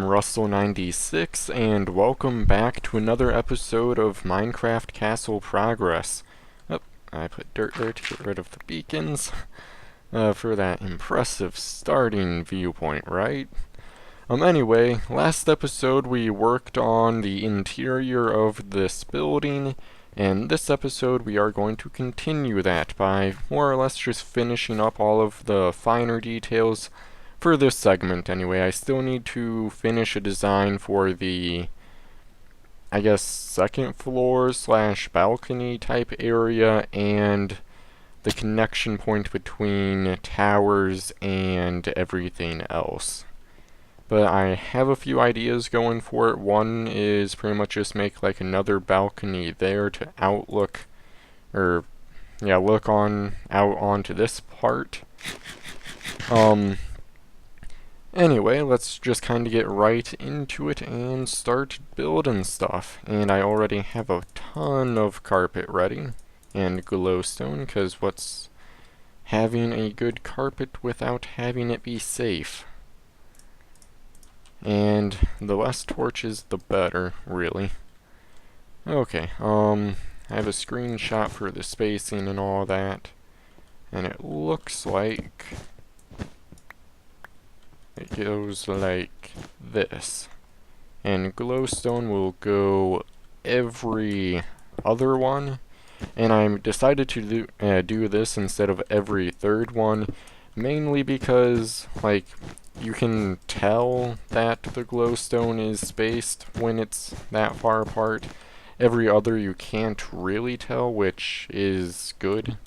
Russell96, and welcome back to another episode of Minecraft Castle Progress. Oh, I put dirt there to get rid of the beacons, for that impressive starting viewpoint, right? Anyway, last episode we worked on the interior of this building, and this episode we are going to continue that by more or less just finishing up all of the finer details for this segment anyway. I still need to finish a design for the, I guess, second floor slash balcony type area and the connection point between towers and everything else. But I have a few ideas going for it. One is pretty much just make like another balcony there to look out onto this part. Anyway, let's just kind of get right into it and start building stuff. And I already have a ton of carpet ready and glowstone, because what's having a good carpet without having it be safe? And the less torches, the better, really. Okay, I have a screenshot for the spacing and all that, and it looks like it goes like this. And glowstone will go every other one, and I decided to do this instead of every third one, mainly because, like, you can tell that the glowstone is spaced when it's that far apart. Every other you can't really tell, which is good.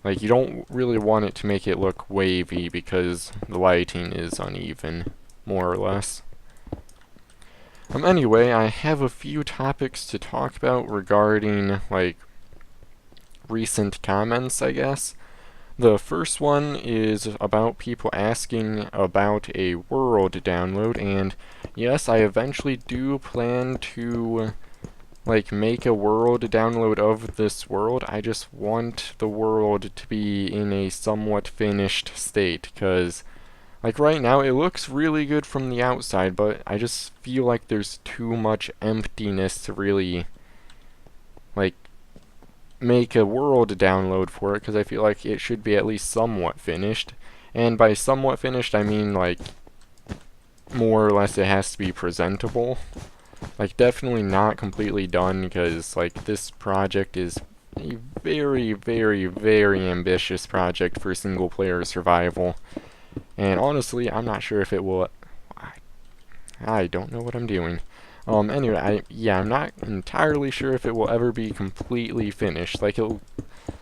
Like, you don't really want it to make it look wavy because the lighting is uneven, more or less. Anyway, I have a few topics to talk about regarding, like, recent comments, I guess. The first one is about people asking about a world download, and yes, I eventually do plan to make a world download of this world. I just want the world to be in a somewhat finished state, because like right now it looks really good from the outside, but I just feel like there's too much emptiness to really make a world download for it, because I feel like it should be at least somewhat finished. And by somewhat finished, I mean like more or less it has to be presentable. Like, definitely not completely done, because like this project is a very, very, very ambitious project for single player survival. And honestly, I'm not sure if it will. I don't know what I'm doing. Anyway, I'm not entirely sure if it will ever be completely finished. Like,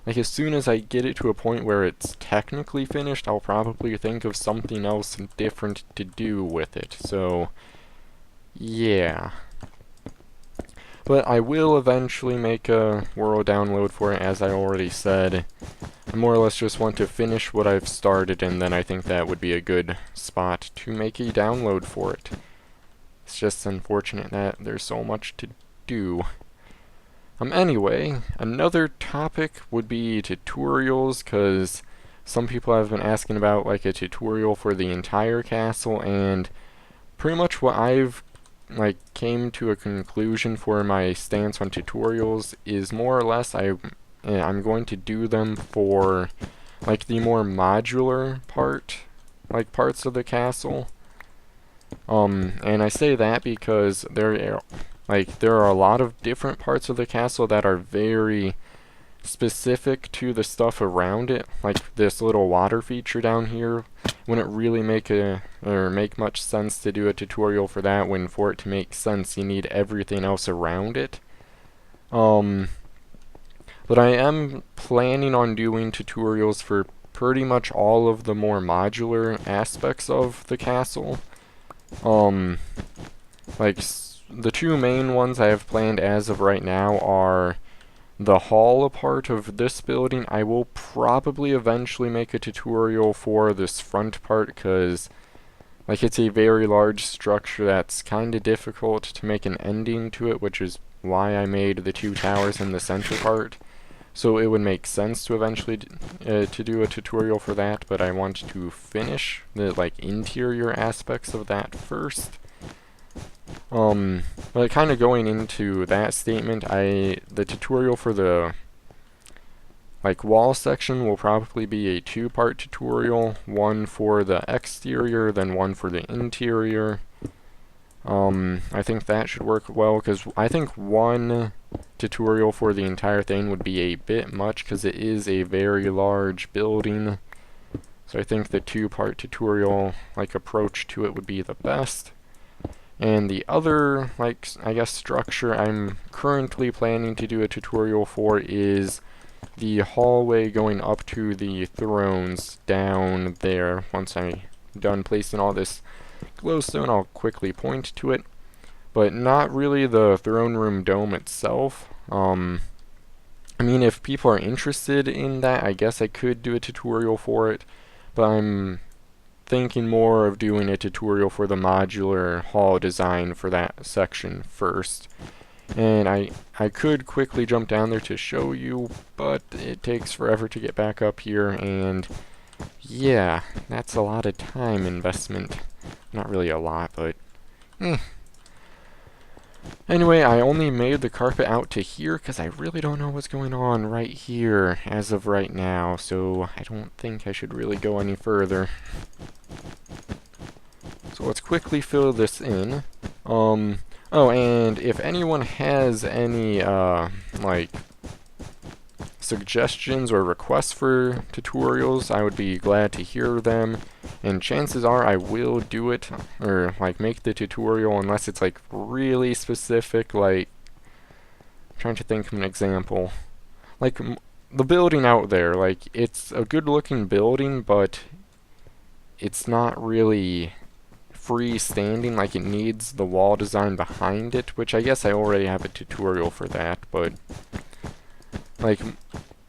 as soon as I get it to a point where it's technically finished, I'll probably think of something else different to do with it. So, yeah. But I will eventually make a world download for it, as I already said. I more or less just want to finish what I've started, and then I think that would be a good spot to make a download for it. It's just unfortunate that there's so much to do. Anyway, another topic would be tutorials, because some people have been asking about like a tutorial for the entire castle, and pretty much what I've came to a conclusion for my stance on tutorials is more or less I'm going to do them for like the more modular parts of the castle. And I say that because there are a lot of different parts of the castle that are very specific to the stuff around it. Like this little water feature down here wouldn't really make much sense to do a tutorial for that, when for it to make sense you need everything else around it. But I am planning on doing tutorials for pretty much all of the more modular aspects of the castle. The two main ones I have planned as of right now are the hall part of this building. I will probably eventually make a tutorial for this front part, because it's a very large structure that's kind of difficult to make an ending to it, which is why I made the two towers in the center part. So it would make sense to eventually to do a tutorial for that, but I want to finish the interior aspects of that first. But kind of going into that statement, the tutorial for the wall section will probably be a two-part tutorial, one for the exterior, then one for the interior. I think that should work well, because I think one tutorial for the entire thing would be a bit much, because it is a very large building. So I think the two-part tutorial, approach to it would be the best. And the other, I guess, structure I'm currently planning to do a tutorial for is the hallway going up to the thrones down there. Once I'm done placing all this glowstone, I'll quickly point to it. But not really the throne room dome itself. I mean, if people are interested in that, I guess I could do a tutorial for it. But I'm thinking more of doing a tutorial for the modular hall design for that section first. And I could quickly jump down there to show you, but it takes forever to get back up here, and yeah, that's a lot of time investment. Not really a lot, but Anyway, I only made the carpet out to here because I really don't know what's going on right here as of right now, so I don't think I should really go any further. So let's quickly fill this in. Oh, and if anyone has any, suggestions or requests for tutorials, I would be glad to hear them. And chances are I will do it, or, make the tutorial unless it's, really specific, I'm trying to think of an example. The building out there, it's a good-looking building, but it's not really freestanding, it needs the wall design behind it, which I guess I already have a tutorial for that, but I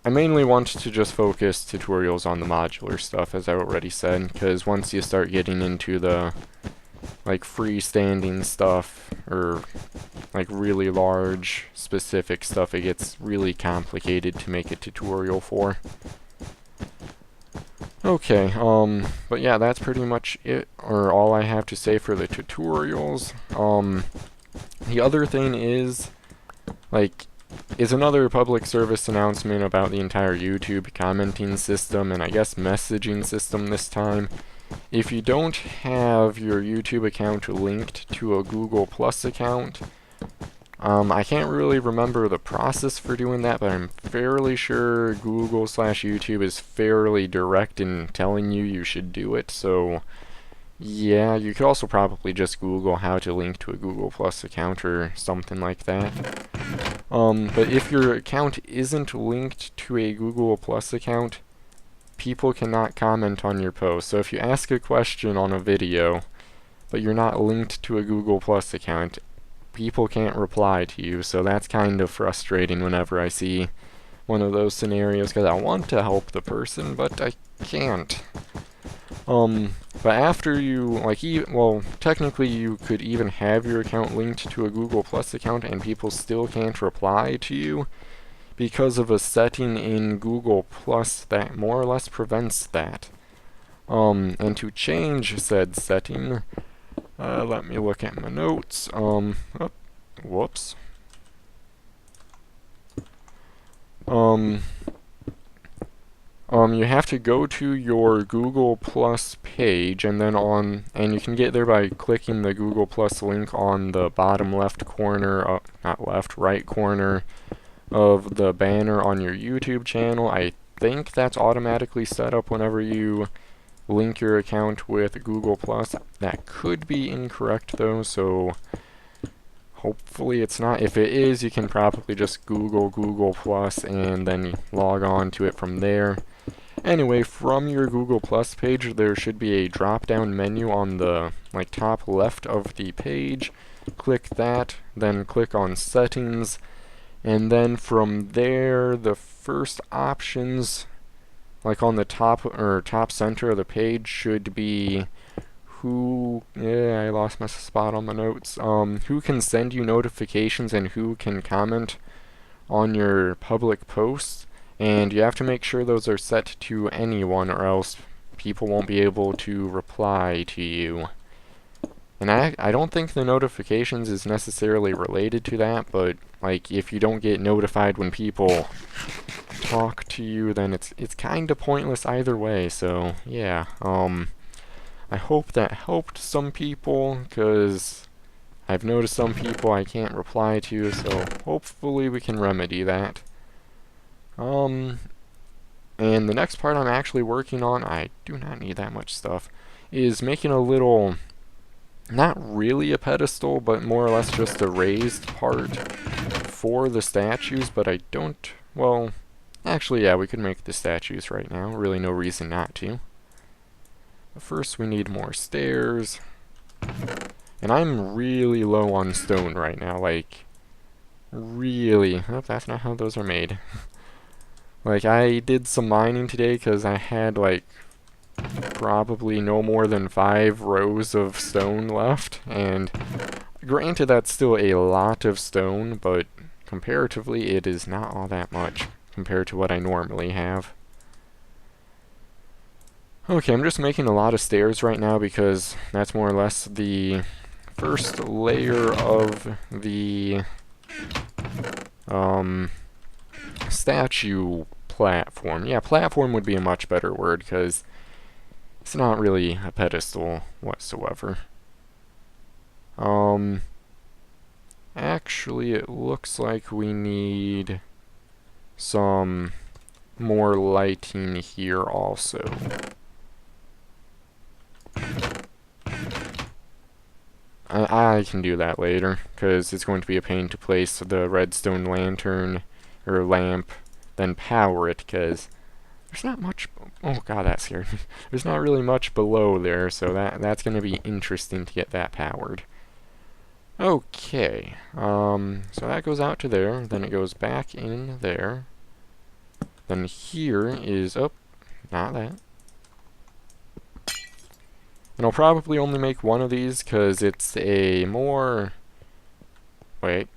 mainly want to just focus tutorials on the modular stuff, as I already said, because once you start getting into the freestanding stuff, or really large specific stuff, it gets really complicated to make a tutorial for. Okay, but yeah, that's pretty much it, or all I have to say for the tutorials. The other thing is another public service announcement about the entire YouTube commenting system, and I guess messaging system this time. If you don't have your YouTube account linked to a Google Plus account, I can't really remember the process for doing that, but I'm fairly sure Google/YouTube is fairly direct in telling you should do it, so yeah, you could also probably just Google how to link to a Google Plus account or something like that. But if your account isn't linked to a Google Plus account, people cannot comment on your post. So if you ask a question on a video, but you're not linked to a Google Plus account, people can't reply to you, so that's kind of frustrating whenever I see one of those scenarios, because I want to help the person, but I can't. But after you, well, technically you could even have your account linked to a Google Plus account and people still can't reply to you because of a setting in Google Plus that more or less prevents that. And to change said setting, let me look at my notes. Whoops. You have to go to your Google Plus page, and then and you can get there by clicking the Google Plus link on the bottom left corner, not left, right corner of the banner on your YouTube channel. I think that's automatically set up whenever you link your account with Google Plus. That could be incorrect though, so hopefully it's not. If it is, you can probably just Google Google Plus and then log on to it from there. Anyway, from your Google Plus page, there should be a drop-down menu on the top left of the page. Click that, then click on Settings, and then from there, the first options, on the top center of the page, should be I lost my spot on my notes. Who can send you notifications and who can comment on your public posts. And you have to make sure those are set to anyone, or else people won't be able to reply to you. And I don't think the notifications is necessarily related to that, but like if you don't get notified when people talk to you, then it's kind of pointless either way. So yeah, I hope that helped some people, because I've noticed some people I can't reply to, so hopefully we can remedy that. And the next part I'm actually working on, I do not need that much stuff, is making a little, not really a pedestal, but more or less just a raised part for the statues, but I don't, well, actually, yeah, we could make the statues right now. Really no reason not to. But first, we need more stairs. And I'm really low on stone right now, like, really. Oh, that's not how those are made. Like, I did some mining today because I had, like, probably no more than 5 rows of stone left. And granted, that's still a lot of stone, but comparatively, it is not all that much compared to what I normally have. Okay, I'm just making a lot of stairs right now because that's more or less the first layer of the statue platform. Yeah, platform would be a much better word because it's not really a pedestal whatsoever. Actually, it looks like we need some more lighting here also. I can do that later, because it's going to be a pain to place the redstone lantern, or lamp, then power it, because there's not much, oh god, that scared me. There's not really much below there, so that's going to be interesting to get that powered. Okay, so that goes out to there, then it goes back in there. Then here is, oh, not that. And I'll probably only make one of these because it's a more... Wait.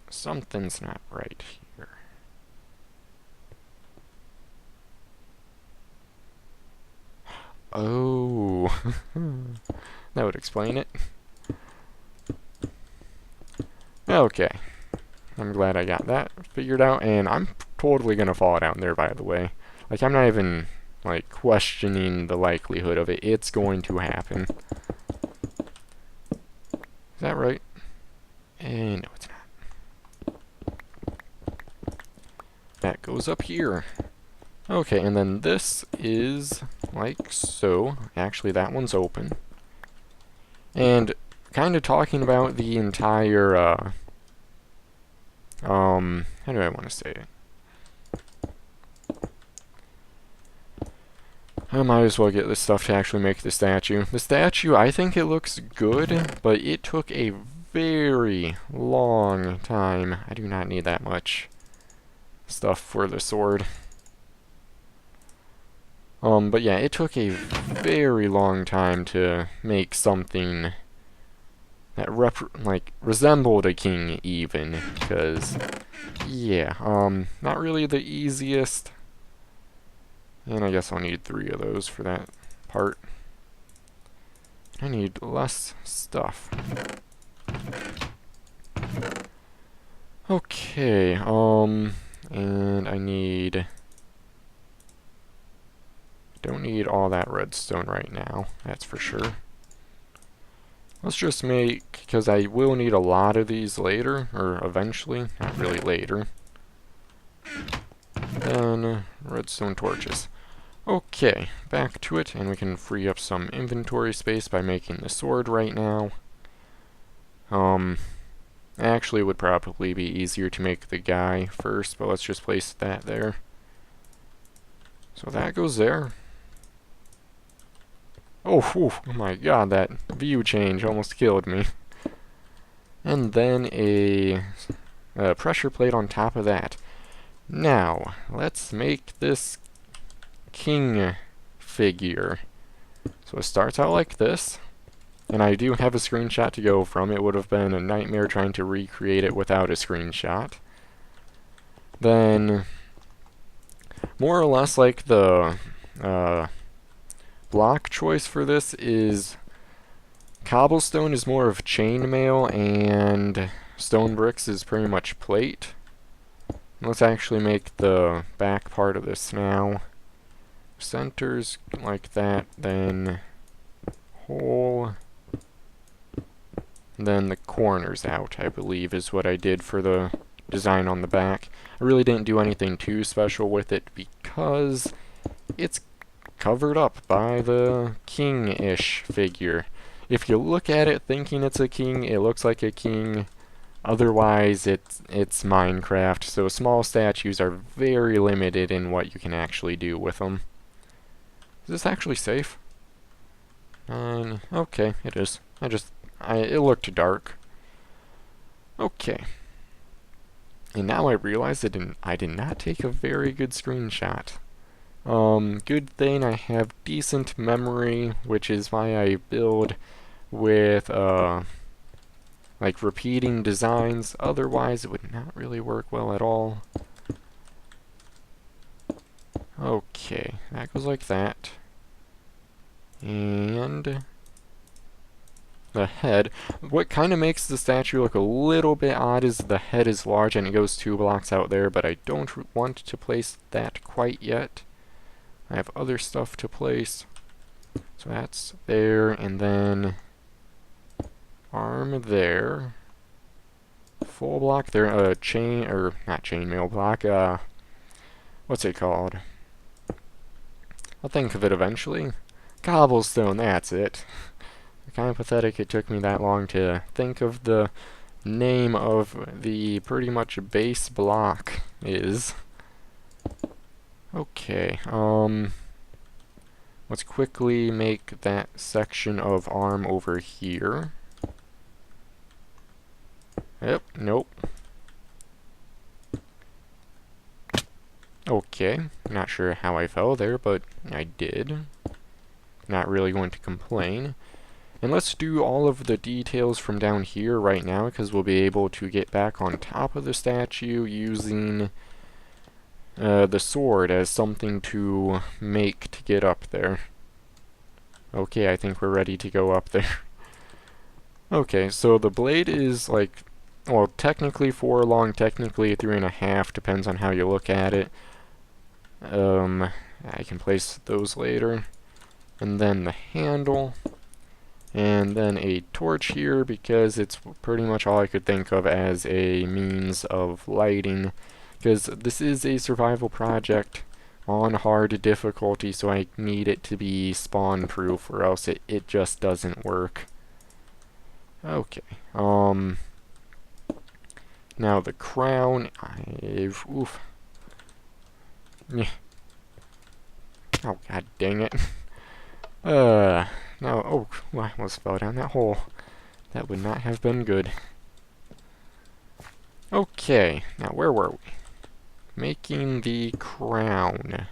Something's not right here. Oh. That would explain it. Okay. I'm glad I got that figured out, and I'm totally gonna fall down there, by the way. Like, I'm not even, like, questioning the likelihood of it. It's going to happen. Is that right? No, it's not. That goes up here. Okay, and then this is like so. Actually, that one's open. And kind of talking about the entire, how do I want to say it? I might as well get this stuff to actually make the statue. The statue, I think it looks good, but it took a very long time. I do not need that much stuff for the sword. But yeah, it took a very long time to make something that resembled a king even, because, yeah, not really the easiest. And I guess I'll need 3 of those for that part. I need less stuff. Okay, and I need... Don't need all that redstone right now, that's for sure. Let's just make, because I will need a lot of these later, or eventually, not really later. Then, redstone torches. Okay, back to it, and we can free up some inventory space by making the sword right now. Actually, it would probably be easier to make the guy first, but let's just place that there. So that goes there. Oh my god, that view change almost killed me. And then a pressure plate on top of that. Now, let's make this king figure. So it starts out like this. And I do have a screenshot to go from. It would have been a nightmare trying to recreate it without a screenshot. Then, more or less like the block choice for this is Cobblestone is more of chainmail, and stone bricks is pretty much plate. Let's actually make the back part of this now. Centers like that, then hole, then the corners out, I believe, is what I did for the design on the back. I really didn't do anything too special with it because it's covered up by the king-ish figure. If you look at it thinking it's a king, it looks like a king. Otherwise, it's Minecraft, so small statues are very limited in what you can actually do with them. Is this actually safe? Okay, it is. It looked dark. Okay. And now I realize that I did not take a very good screenshot. Good thing I have decent memory, which is why I build with, like repeating designs. Otherwise, it would not really work well at all. Okay, that goes like that. And the head. What kind of makes the statue look a little bit odd is the head is large and it goes 2 blocks out there, but I don't want to place that quite yet. I have other stuff to place. So that's there, and then arm there. Full block there, not chainmail block, what's it called? I'll think of it eventually. Cobblestone, that's it. Kind of pathetic it took me that long to think of the name of the pretty much base block is. Okay, let's quickly make that section of arm over here. Yep, nope. Okay, not sure how I fell there, but I did. Not really going to complain. And let's do all of the details from down here right now, because we'll be able to get back on top of the statue using the sword as something to make to get up there. Okay, I think we're ready to go up there. Okay, so the blade is like, well, technically 4 long, technically 3.5, depends on how you look at it. I can place those later. And then the handle. And then a torch here, because it's pretty much all I could think of as a means of lighting. Because this is a survival project on hard difficulty, so I need it to be spawn-proof, or else it just doesn't work. Okay, now the crown, oof. Yeah. Oh, god dang it. No, oh, I almost fell down that hole. That would not have been good. Okay, now where were we? Making the crown.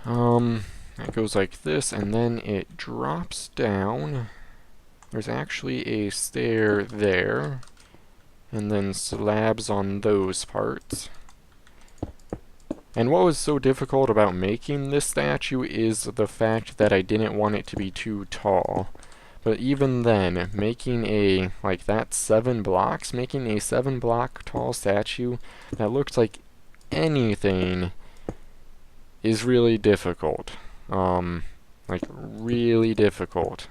That goes like this, and then it drops down. There's actually a stair there, and then slabs on those parts. And what was so difficult about making this statue is the fact that I didn't want it to be too tall. But even then, making a, like that's 7 blocks, making a 7 block tall statue that looks like anything is really difficult. Like really difficult.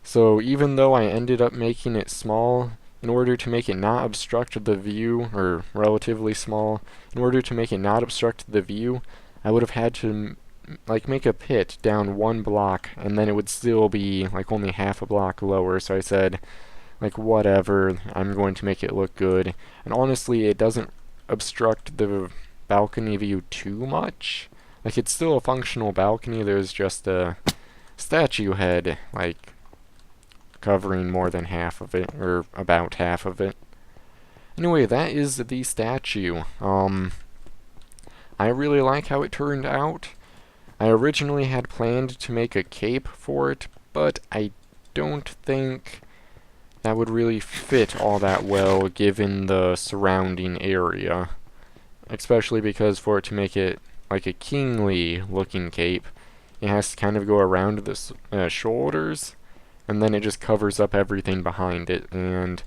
So even though I ended up making it small, in order to make it not obstruct the view, or relatively small, in order to make it not obstruct the view, I would have had to like make a pit down 1 block, and then it would still be like only half a block lower. So I said, like, whatever, I'm going to make it look good. And honestly, it doesn't obstruct the balcony view too much. Like, it's still a functional balcony, there's just a statue head, like, covering more than half of it, or about half of it. Anyway, that is the statue. I really like how it turned out. I originally had planned to make a cape for it, but I don't think that would really fit all that well given the surrounding area. Especially because for it to make it like a kingly looking cape, it has to kind of go around the shoulders, and then it just covers up everything behind it, and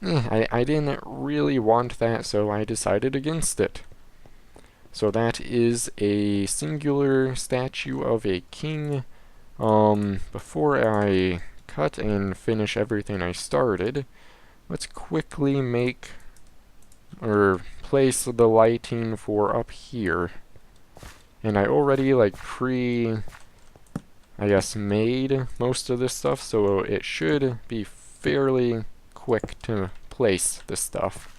I didn't really want that, so I decided against it. So that is a singular statue of a king. Before I cut and finish everything I started, let's quickly make or place the lighting for up here. And I already like I guess made most of this stuff, so it should be fairly quick to place this stuff.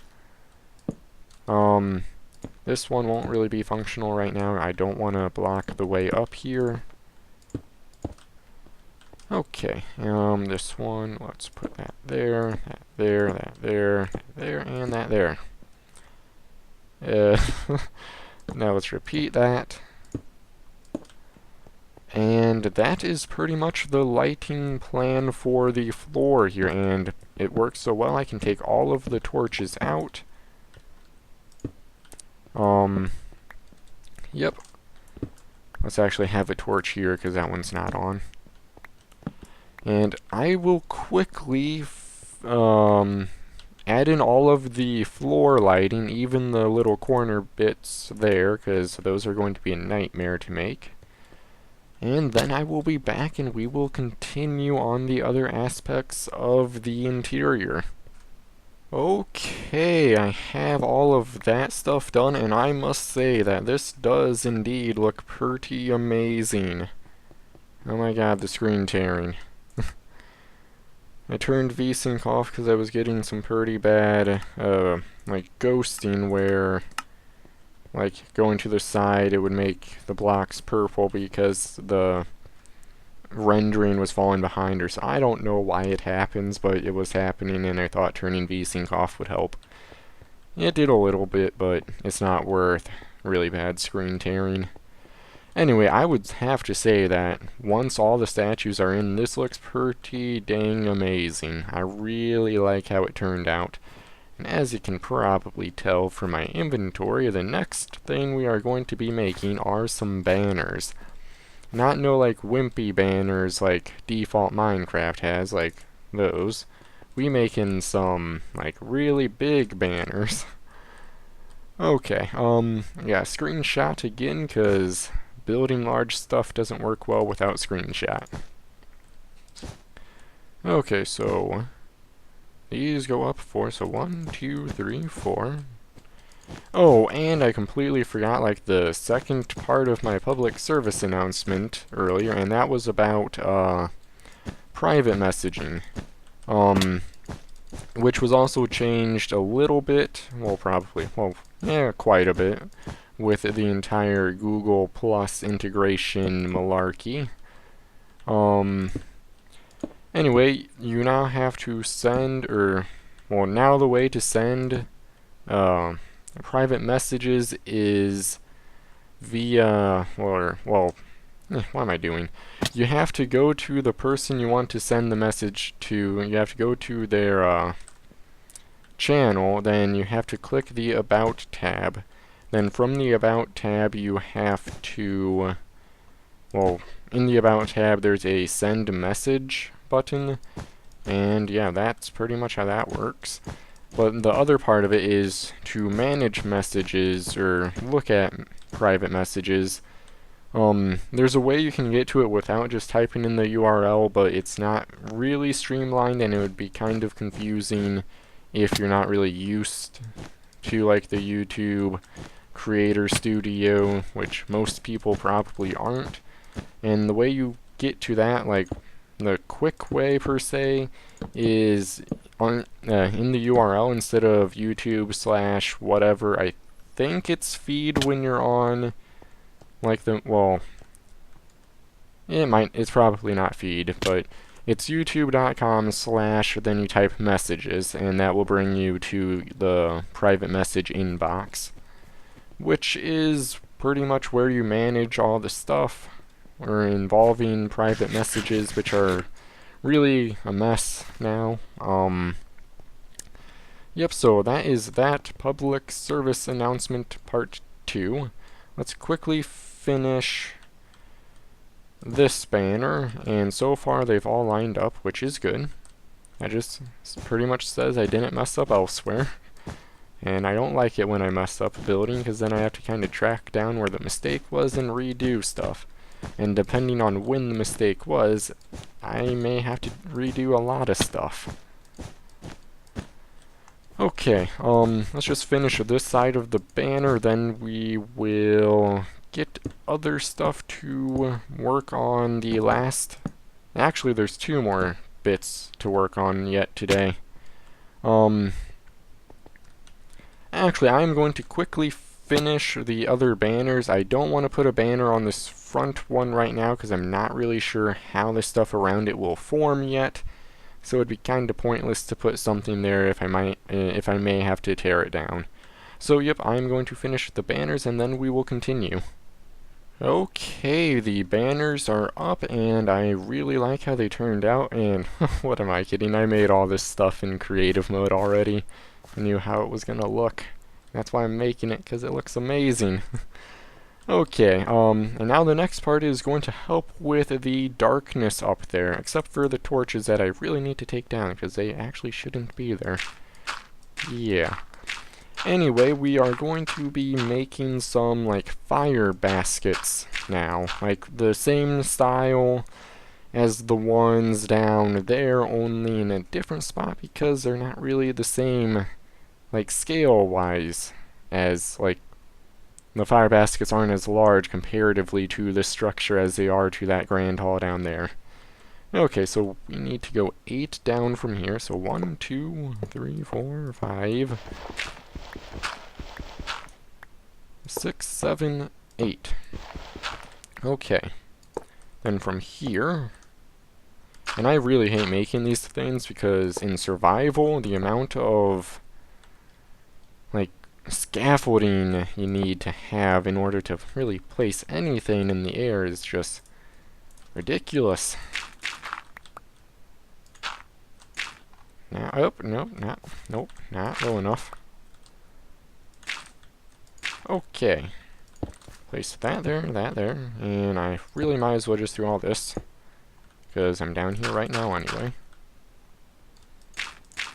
This one won't really be functional right now. I don't want to block the way up here. Okay, this one, let's put that there, that there, that there, that there, and that there. Now let's repeat that. And that is pretty much the lighting plan for the floor here, and it works so well I can take all of the torches out. Yep. Let's actually have a torch here, because that one's not on. And I will quickly add in all of the floor lighting, even the little corner bits there, because those are going to be a nightmare to make. And then I will be back and we will continue on the other aspects of the interior. Okay, I have all of that stuff done, and I must say that this does indeed look pretty amazing. Oh my god, the screen tearing. I turned VSync off because I was getting some pretty bad, like ghosting where, like, going to the side it would make the blocks purple because the rendering was falling behind, or so I don't know why it happens, but it was happening, and I thought turning VSync off would help. It did a little bit, but it's not worth really bad screen tearing. Anyway, I would have to say that once all the statues are in, this looks pretty dang amazing. I really like how it turned out. And as you can probably tell from my inventory, the next thing we are going to be making are some banners. Not no like wimpy banners like default Minecraft has, like those. We making some like really big banners. Okay, yeah, screenshot again, cause building large stuff doesn't work well without screenshot. Okay, so these go up 4, so 1, 2, 3, 4. Oh, and I completely forgot like the second part of my public service announcement earlier, and that was about private messaging, which was also changed a little bit, quite a bit, with the entire Google Plus integration malarkey. Anyway, you now have to send, now the way to send private messages is via, what am I doing? You have to go to the person you want to send the message to, you have to go to their channel, then you have to click the About tab. Then from the About tab you have to, in the About tab there's a Send Message button, and yeah, that's pretty much how that works. But the other part of it is to manage messages, or look at private messages. There's a way you can get to it without just typing in the URL, but it's not really streamlined, and it would be kind of confusing if you're not really used to like the YouTube Creator Studio, which most people probably aren't. And the way you get to that, like the quick way per se, is on in the URL instead of YouTube / whatever. I think it's feed when you're on like it's probably not feed, but it's youtube.com/ then you type messages, and that will bring you to the private message inbox, which is pretty much where you manage all the stuff or involving private messages, which are really a mess now. Yep, so that is that public service announcement part 2. Let's quickly finish this banner, and so far they've all lined up, which is good. That just pretty much says I didn't mess up elsewhere. And I don't like it when I mess up a building, because then I have to kind of track down where the mistake was and redo stuff. And depending on when the mistake was, I may have to redo a lot of stuff. Okay, let's just finish this side of the banner, then we will get other stuff to work on the last... Actually, there's 2 more bits to work on yet today. Actually, I'm going to quickly finish the other banners. I don't want to put a banner on this front one right now because I'm not really sure how the stuff around it will form yet. So it'd be kind of pointless to put something there if I may have to tear it down. So yep, I'm going to finish the banners and then we will continue. Okay, the banners are up and I really like how they turned out, and what am I kidding, I made all this stuff in creative mode already. I knew how it was gonna look. That's why I'm making it, because it looks amazing. Okay, and now the next part is going to help with the darkness up there, except for the torches that I really need to take down, because they actually shouldn't be there. Yeah. Anyway, we are going to be making some, like, fire baskets now. Like, the same style as the ones down there, only in a different spot, because they're not really the same, like, scale-wise, as, like, the fire baskets aren't as large comparatively to the structure as they are to that grand hall down there. Okay, so we need to go 8 down from here. So 1, 2, 3, 4, 5, 6, 7, 8. Okay. Then from here, and I really hate making these things because in survival, the amount of, like, scaffolding you need to have in order to really place anything in the air is just ridiculous. Now, oh, nope, not low enough. Okay. Place that there, and I really might as well just do all this, because I'm down here right now anyway.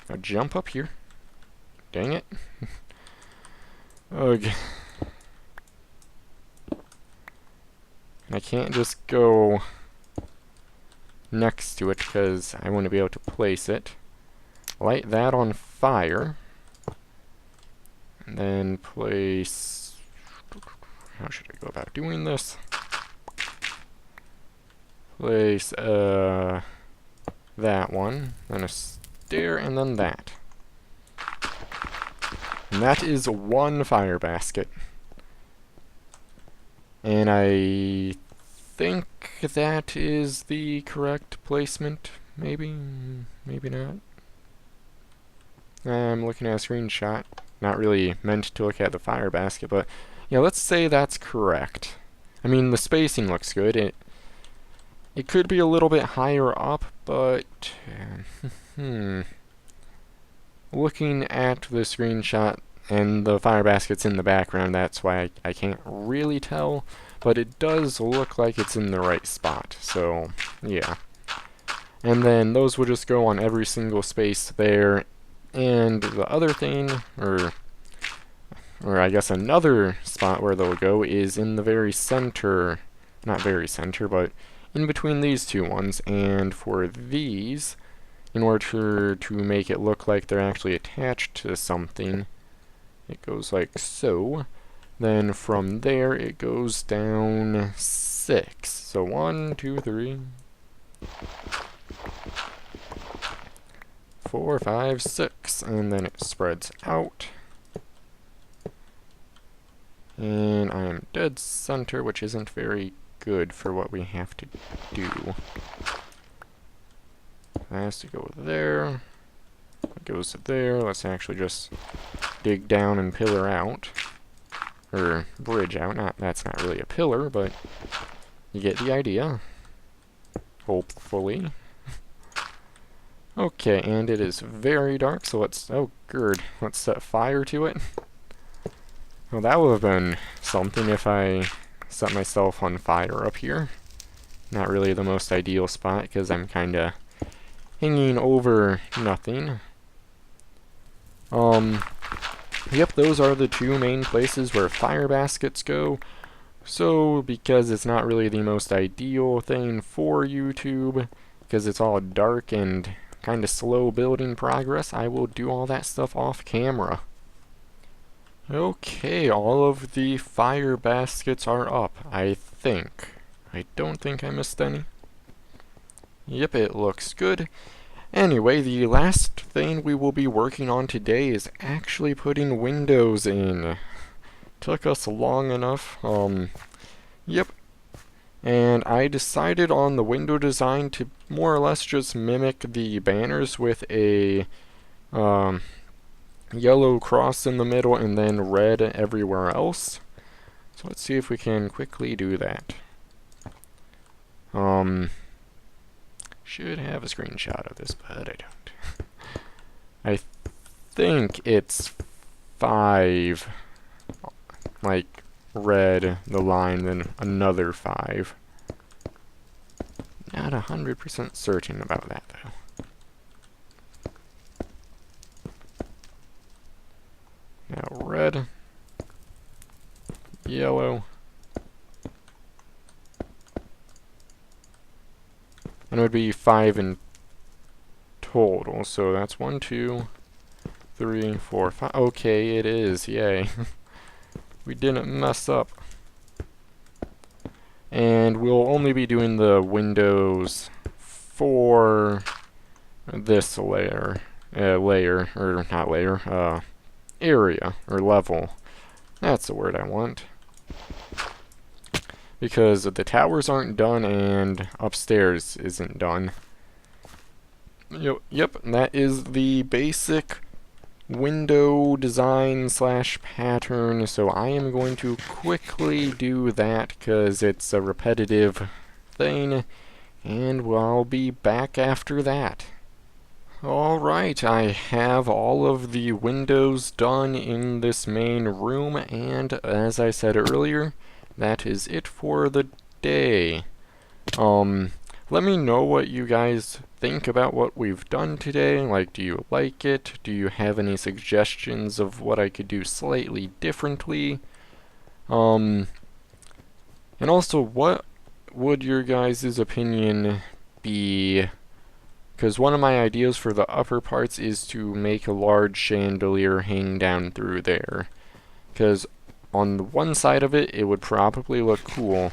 Now jump up here. Dang it. Ugh. And I can't just go next to it because I want to be able to place it. Light that on fire. And then place... How should I go about doing this? Place, that one. Then a stair, and then that. And that is 1 fire basket. And I think that is the correct placement. Maybe? Maybe not. I'm looking at a screenshot. Not really meant to look at the fire basket, but yeah, let's say that's correct. I mean, the spacing looks good. It could be a little bit higher up, but looking at the screenshot and the fire basket's in the background, that's why I can't really tell, but it does look like it's in the right spot, so yeah. And then those will just go on every single space there, and the other thing, or I guess another spot where they'll go is in the very center, not very center, but in between these 2 ones, and for these, in order to make it look like they're actually attached to something, it goes like so. Then from there it goes down 6. So 1, 2, 3, 4, 5, 6, and then it spreads out. And I am dead center, which isn't very good for what we have to do. That has to go there. It goes to there. Let's actually just dig down and pillar out. Or bridge out. That's not really a pillar, but you get the idea. Hopefully. Okay, and it is very dark, so let's... Oh, good. Let's set fire to it. Well, that would have been something if I set myself on fire up here. Not really the most ideal spot because I'm kinda hanging over nothing. Yep, those are the two main places where fire baskets go. So, because it's not really the most ideal thing for YouTube, because it's all dark and kind of slow building progress, I will do all that stuff off camera. Okay, all of the fire baskets are up, I think. I don't think I missed any. Yep, it looks good. Anyway, the last thing we will be working on today is actually putting windows in. Took us long enough. Yep. And I decided on the window design to more or less just mimic the banners with a yellow cross in the middle and then red everywhere else. So let's see if we can quickly do that. Should have a screenshot of this, but I don't. I think it's 5, like, red, the line, then another 5. Not 100% certain about that, though. Now, red, yellow, and it would be 5 in total, so that's 1, 2, 3, 4, 5. Okay, it is, yay. We didn't mess up. And we'll only be doing the windows for this layer, or not layer, area, or level. That's the word I want. Because the towers aren't done and upstairs isn't done. Yep, that is the basic window design / pattern, so I am going to quickly do that because it's a repetitive thing, and I'll be back after that. Alright, I have all of the windows done in this main room, and as I said earlier, that is it for the day. Let me know what you guys think about what we've done today. Like, do you like it? Do you have any suggestions of what I could do slightly differently? And also, what would your guys' opinion be? Because one of my ideas for the upper parts is to make a large chandelier hang down through there. Because on the one side of it, it would probably look cool.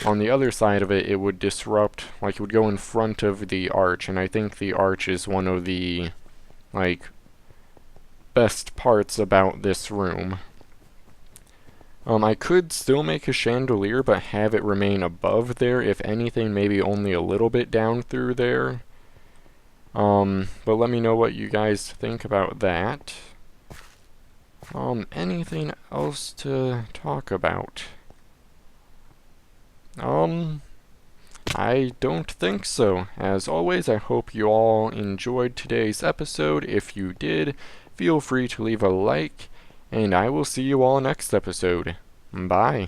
On the other side of it, it would disrupt, like it would go in front of the arch, and I think the arch is one of the, like, best parts about this room. I could still make a chandelier, but have it remain above there, if anything, maybe only a little bit down through there. But let me know what you guys think about that. Anything else to talk about? I don't think so. As always, I hope you all enjoyed today's episode. If you did, feel free to leave a like, and I will see you all next episode. Bye.